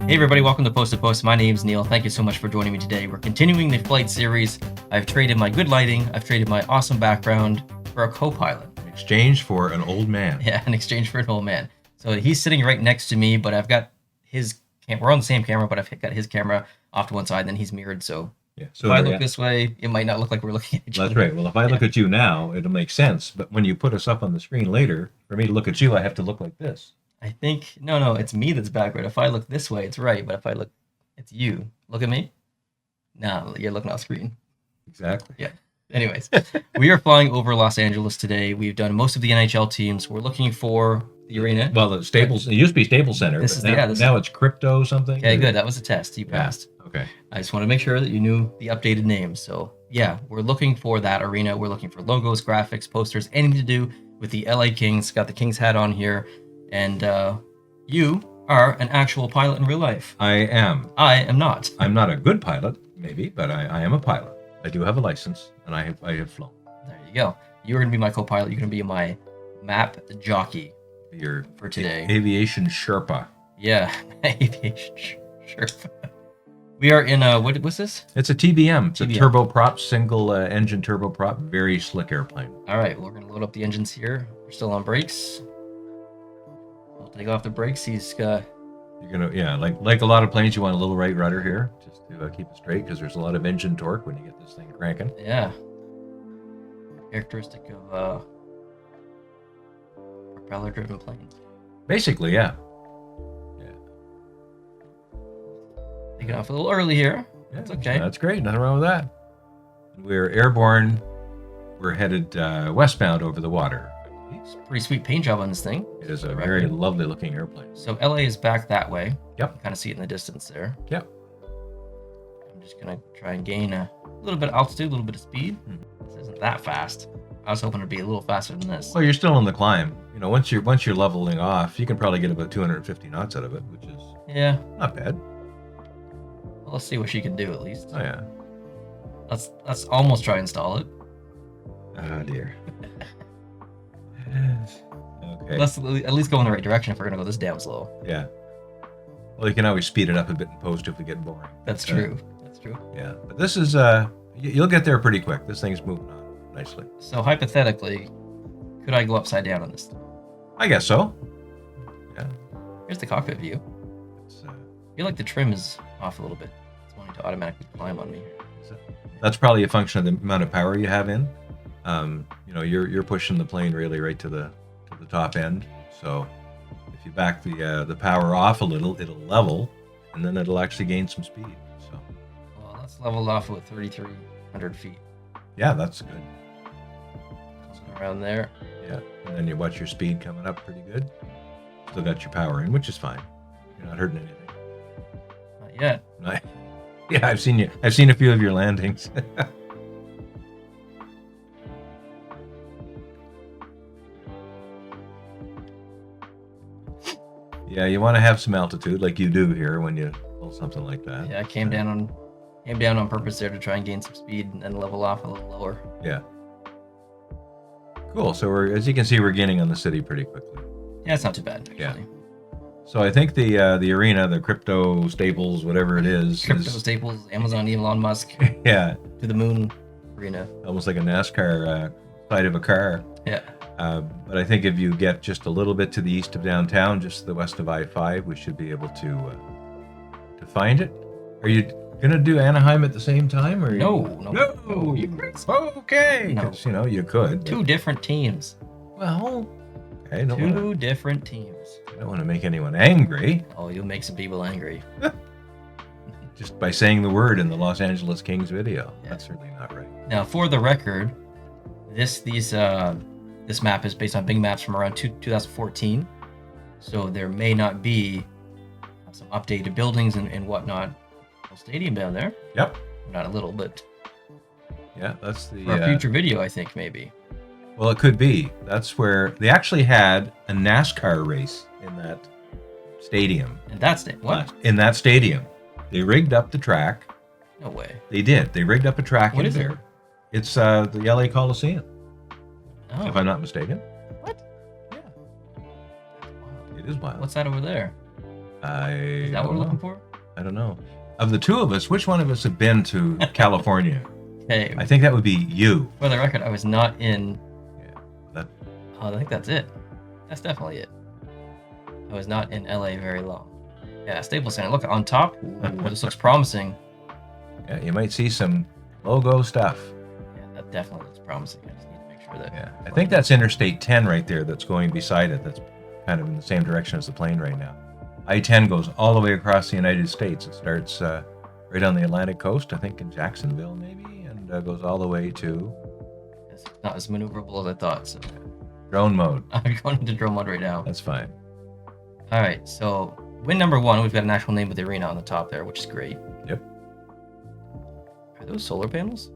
Hey everybody, welcome to Post to Post. My name's Neil. Thank you so much for joining me today. We're continuing the flight series. I've traded my good lighting, I've traded my awesome background for a co-pilot. In exchange for an old man. Yeah, in exchange for an old man. So he's sitting right next to me, but I've got his we're on the same camera, but I've got his camera off to one side, and then he's mirrored. So, Yeah. if I look this way, it might not look like we're looking at each other. That's right. Well, if I look at you now, it'll make sense. But when you put us up on the screen later, for me to look at you, I have to look like this. I think, no, it's me that's backward. If I look this way, it's right, but if I look, it's you. Look at me. No, you're looking off screen. Exactly. Yeah. Anyways, we are flying over Los Angeles today. We've done most of the NHL teams. We're looking for the arena. Well, the Staples, it used to be Staples Center. Now it's Crypto something. Okay, good. That was a test. You passed. Okay. I just want to make sure that you knew the updated names. So, yeah, we're looking for that arena. We're looking for logos, graphics, posters, anything to do with the LA Kings. Got the Kings hat on here. And you are an actual pilot in real life. I am. I am not. I'm not a good pilot, maybe, but I am a pilot. I do have a license, and I have flown. There you go. You're going to be my co-pilot. You're going to be my map jockey for today. Aviation Sherpa. Yeah, aviation Sherpa. We are in what's this? It's a TBM. It's a turboprop, single engine turboprop, very slick airplane. All right, we're going to load up the engines here. We're still on brakes. We'll take off the brakes. You're gonna, like a lot of planes, you want a little right rudder here just to keep it straight, because there's a lot of engine torque when you get this thing cranking. Yeah. Characteristic of propeller-driven planes. Basically, yeah. Taking off a little early here. That's okay. That's great. Nothing wrong with that. We're airborne. We're headed westbound over the water. It's a pretty sweet paint job on this thing. It is a very lovely looking airplane. So LA is back that way. Yep. You can kind of see it in the distance there. Yep. I'm just going to try and gain a little bit of altitude, a little bit of speed. This isn't that fast. I was hoping to be a little faster than this. Well, you're still on the climb. You know, once you're leveling off, you can probably get about 250 knots out of it, which is not bad. Well, let's see what she can do at least. Oh yeah. Let's almost try and install it. Oh dear. Okay. Let's at least go in the right direction if we're gonna go this damn slow. Yeah. Well, you can always speed it up a bit in post if we get boring. That's true. That's true. Yeah, but this is you'll get there pretty quick. This thing's moving on nicely. So hypothetically, could I go upside down on this thing? I guess so. Yeah. Here's the cockpit view. I feel like the trim is off a little bit. It's wanting to automatically climb on me here. That's probably a function of the amount of power you have in. You're pushing the plane really right to the top end. So if you back the power off a little, it'll level, and then it'll actually gain some speed. So. Well, that's leveled off with 3,300 feet. Yeah, that's good. Around there. Yeah, and then you watch your speed coming up pretty good. Still got your power in, which is fine. You're not hurting anything. Not yet. Yeah, I've seen a few of your landings. Yeah, you want to have some altitude like you do here when you pull something like that. Yeah, I came down on purpose there to try and gain some speed and then level off a little lower. Yeah. Cool. So as you can see, we're gaining on the city pretty quickly. Yeah, it's not too bad, actually. Yeah. So I think the arena, the Crypto Staples, whatever it is. Crypto Staples, Amazon, Elon Musk. Yeah. To the moon arena. Almost like a NASCAR side of a car. Yeah. But I think if you get just a little bit to the east of downtown, just to the west of I-5, we should be able to find it. Are you gonna do Anaheim at the same time, or no? You crazy? Okay, because you could. Two different teams. Well, okay, two different teams. I don't want to make anyone angry. Oh, you'll make some people angry. Just by saying the word in the Los Angeles Kings video. Yeah. That's certainly not right. Now, for the record, this map is based on Bing Maps from around 2014, so there may not be some updated buildings and whatnot. A stadium down there. Yep. Not a little, but yeah, that's the for a future video, I think maybe. Well, it could be. That's where they actually had a NASCAR race in that stadium. In that stadium? What? In that stadium, they rigged up the track. No way. They did. They rigged up a track in there. It? It's the LA Coliseum. Oh. If I'm not mistaken. What? Yeah. It is wild. What's that over there? Is that what we're looking for? I don't know. Of the two of us, which one of us have been to California? Okay. I think that would be you. For the record, I was not in. Yeah. That. Oh, I think that's it. That's definitely it. I was not in LA very long. Yeah, Staples Center. Look on top. Ooh, this looks promising. Yeah, you might see some logo stuff. Yeah, that definitely looks promising. I just need to make sure that. Yeah, I think that's Interstate 10 right there. That's going beside it. That's kind of in the same direction as the plane right now. I-10 goes all the way across the United States. It starts right on the Atlantic coast, I think in Jacksonville maybe, and goes all the way to... It's not as maneuverable as I thought, so... Drone mode. I'm going into drone mode right now. That's fine. Alright, so win number 1, we've got an actual name of the arena on the top there, which is great. Yep. Are those solar panels?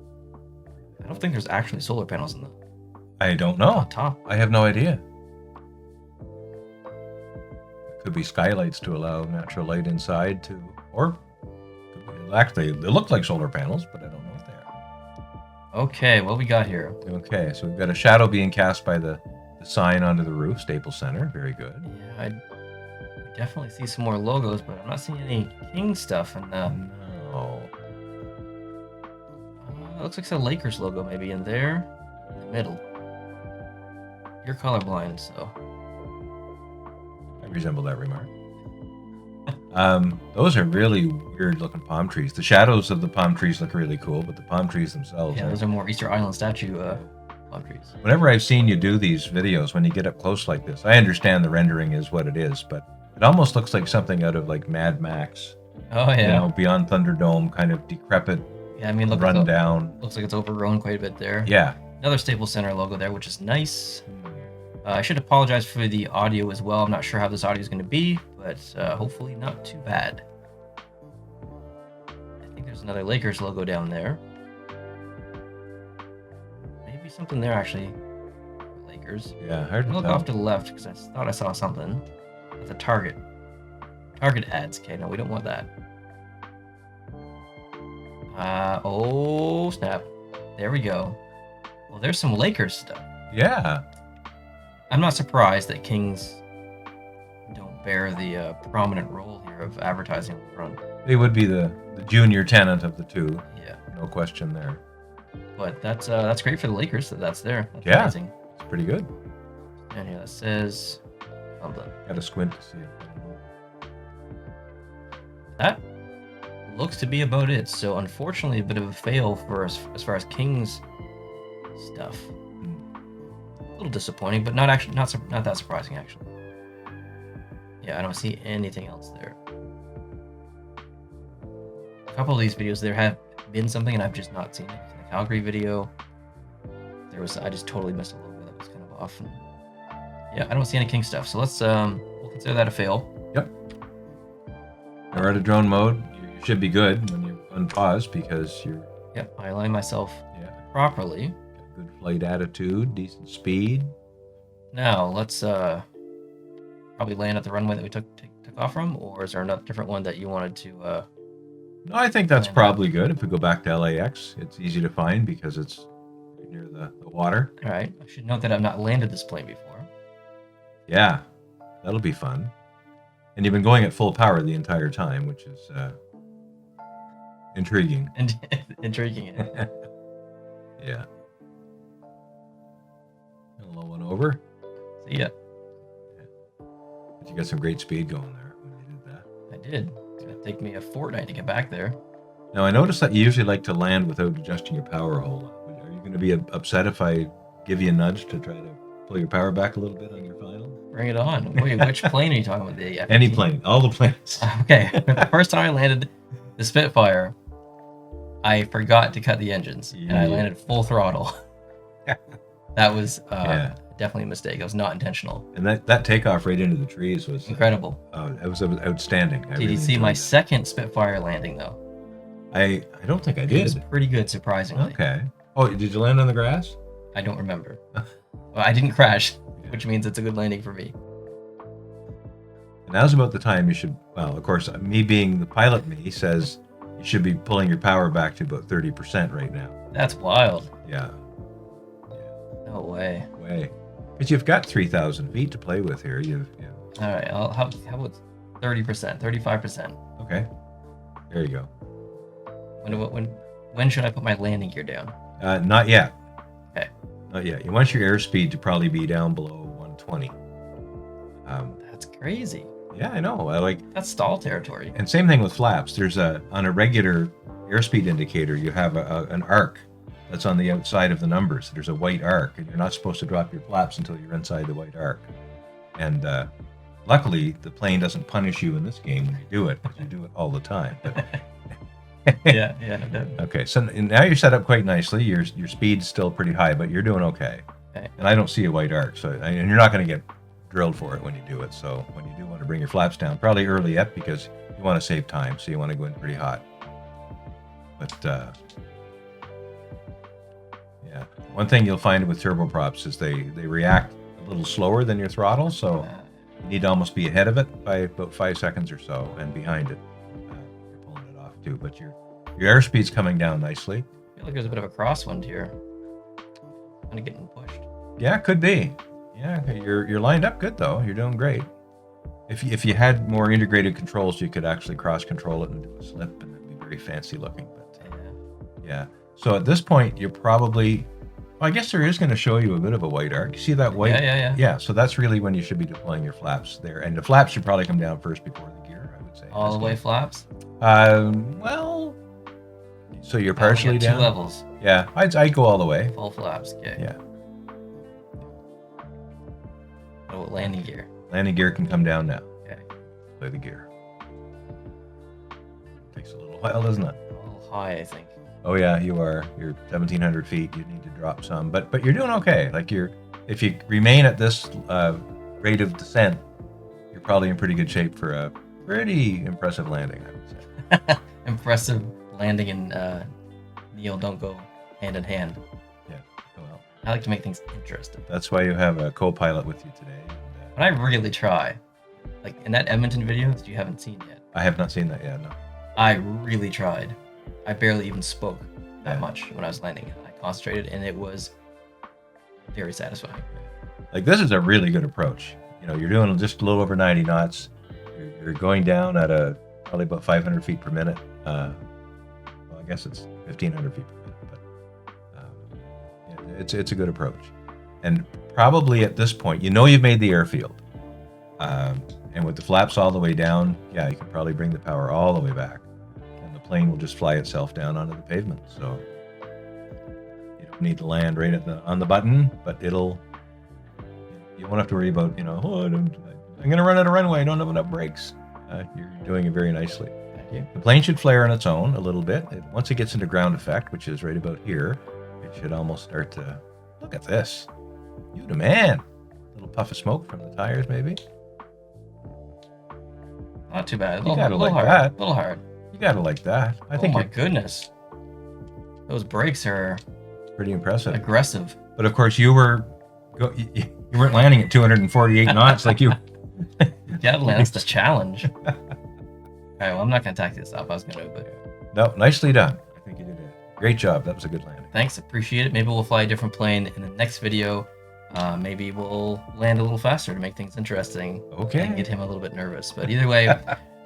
I don't think there's actually solar panels in the I don't know. top. I have no idea. Could be skylights to allow natural light inside to, or actually, they look like solar panels, but I don't know if they are. Okay, what we got here? Okay, so we've got a shadow being cast by the sign onto the roof, Staples Center. Very good. Yeah, I definitely see some more logos, but I'm not seeing any King stuff. And No. it looks like it's a Lakers logo maybe in there, in the middle. You're colorblind, so. I resemble that remark. Those are really weird looking palm trees. The shadows of the palm trees look really cool, but the palm trees themselves. Yeah, those are more Easter Island statue palm trees. Whenever I've seen you do these videos, when you get up close like this, I understand the rendering is what it is, but it almost looks like something out of like Mad Max. Oh yeah. You know, Beyond Thunderdome, kind of decrepit, Yeah, I mean, run down. Looks like it's overgrown quite a bit there. Yeah. Another Staples Center logo there, which is nice. I should apologize for the audio as well. I'm not sure how this audio is going to be, but hopefully not too bad. I think there's another Lakers logo down there. Maybe something there actually. Lakers. Yeah, hard to Look tell. off to the left because I thought I saw something. That's a Target. Target ads. Okay, no, we don't want that. Oh snap! There we go. Well, there's some Lakers stuff. Yeah. I'm not surprised that Kings don't bear the prominent role here of advertising on the front. They would be the junior tenant of the two. Yeah, No question there. but that's great for the Lakers that that's there. That's Yeah. amazing. It's pretty good. And here that says something. Got to squint to see it. That looks to be about it. So unfortunately, a bit of a fail for us as far as Kings stuff. A little disappointing, but not that surprising actually. Yeah, I don't see anything else there. A couple of these videos, there have been something, and I've just not seen it. In the Calgary video, I just totally missed a logo that was kind of off. And yeah, I don't see any King stuff. So let's we'll consider that a fail. Yep. You're out of drone mode. You should be good when you unpause because you're Yep, I align myself properly. got good flight attitude, decent speed. Now let's probably land at the runway that we took off from, or is there another different one that you wanted to? No, I think that's probably good. If we go back to LAX, it's easy to find because it's right near the water. All right, I should note that I've not landed this plane before. Yeah, that'll be fun. And you've been going at full power the entire time, which is intriguing. And intriguing. Yeah. A low one over. See ya. But you got some great speed going there when you did that. I did. It's gonna take me a fortnight to get back there. Now, I noticed that you usually like to land without adjusting your power a whole lot. Are you going to be upset if I give you a nudge to try to pull your power back a little bit on your final? Bring it on. Wait, which plane are you talking about? The F-15? Any plane. All the planes. Okay. The first time I landed the Spitfire, I forgot to cut the engines, and I landed full throttle. That was definitely a mistake. It was not intentional. And that takeoff right into the trees was Incredible. It was outstanding. Did you see my second Spitfire landing though? I don't think I It was did. pretty good, surprisingly. Okay. Oh, did you land on the grass? I don't remember. Well, I didn't crash, which means it's a good landing for me. And now's about the time you should. Well, of course, me being the pilot, me says you should be pulling your power back to about 30% right now. That's wild. Yeah. No way. Way. Because you've got 3,000 feet to play with here. All right. How about 30%, 35%. Okay. There you go. When should I put my landing gear down? Not yet. Okay. Not yet. You want your airspeed to probably be down below 120. That's crazy. Yeah, I know. That's stall territory. And same thing with flaps. There's on a regular airspeed indicator, you have an arc that's on the outside of the numbers. There's a white arc, and you're not supposed to drop your flaps until you're inside the white arc. And luckily, the plane doesn't punish you in this game when you do it, because you do it all the time. But yeah, no doubt. okay, so now you're set up quite nicely. Your speed's still pretty high, but you're doing okay. Okay. And I don't see a white arc, and you're not going to get drilled for it when you do it. So when you do want to bring your flaps down, probably early yet, because you want to save time, so you want to go in pretty hot. But yeah, one thing you'll find with turboprops is they react a little slower than your throttle, so you need to almost be ahead of it by about 5 seconds or so, and behind it. You're pulling it off too, but your airspeed's coming down nicely. I feel like there's a bit of a crosswind here. Kind of getting pushed. Yeah, could be. Yeah, you're lined up good though. You're doing great. If you had more integrated controls, you could actually cross control it and do a slip, and it'd be very fancy looking. But yeah. So at this point, you're probably. Well, I guess there is going to show you a bit of a white arc. You see that white? Yeah. Yeah. So that's really when you should be deploying your flaps there, and the flaps should probably come down first before the gear. I would say. All the way flaps. Well. So you're partially down. 2 levels. Yeah, I'd go all the way. Full flaps. Okay. Yeah. Oh, landing gear. Landing gear can come down now. Okay. Play the gear. Takes a little while, doesn't it? A little high, I think. Oh yeah, you are. You're 1,700 feet. You need to drop some, but you're doing okay. If you remain at this rate of descent, you're probably in pretty good shape for a pretty impressive landing, I would say. Impressive landing and Neil don't go hand in hand. Yeah. Well, I like to make things interesting. that's why you have a co-pilot with you today. But I really try. Like in that Edmonton video that you haven't seen yet. I have not seen that yet. No. I really tried. I barely even spoke that much when I was landing. I concentrated, and it was very satisfying. This is a really good approach. You're doing just a little over 90 knots. You're going down at probably about 500 feet per minute. Well, I guess it's 1,500 feet per minute, but it's a good approach. And probably at this point, you've made the airfield. And with the flaps all the way down, you can probably bring the power all the way back. And the plane will just fly itself down onto the pavement. So you don't need to land right on the button, but you won't have to worry about, I'm going to run out of runway. I don't have enough brakes. You're doing it very nicely. Thank you. The plane should flare on its own a little bit. Once it gets into ground effect, which is right about here, it should almost start to, look at this. You the man. A little puff of smoke from the tires, maybe. Not too bad. You gotta like hard. that. A little hard. You gotta like that. I think my you're goodness. Those brakes are pretty impressive. aggressive. But of course, you weren't landing at 248 knots like you. That's the challenge. All right, well, I'm not going to tack this up. I was going to, but... No, nicely done. I think you did it. Great job. That was a good landing. Thanks. Appreciate it. Maybe we'll fly a different plane in the next video. Maybe we'll land a little faster to make things interesting. Okay. And get him a little bit nervous. But either way,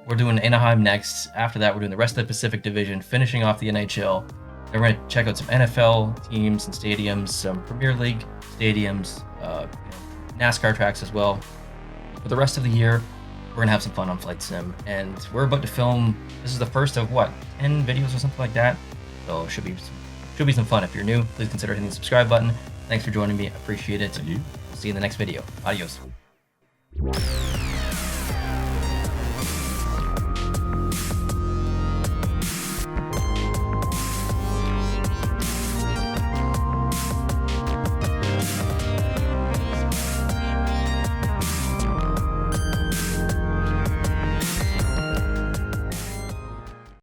we're doing Anaheim next. After that, we're doing the rest of the Pacific Division, finishing off the NHL. Then we're going to check out some NFL teams and stadiums, some Premier League stadiums, NASCAR tracks as well. For the rest of the year, we're going to have some fun on Flight Sim. And we're about to film, this is the first of 10 videos or something like that. So should be some fun. If you're new, please consider hitting the subscribe button. Thanks for joining me. I appreciate it. Thank you. We'll see you in the next video. Adios.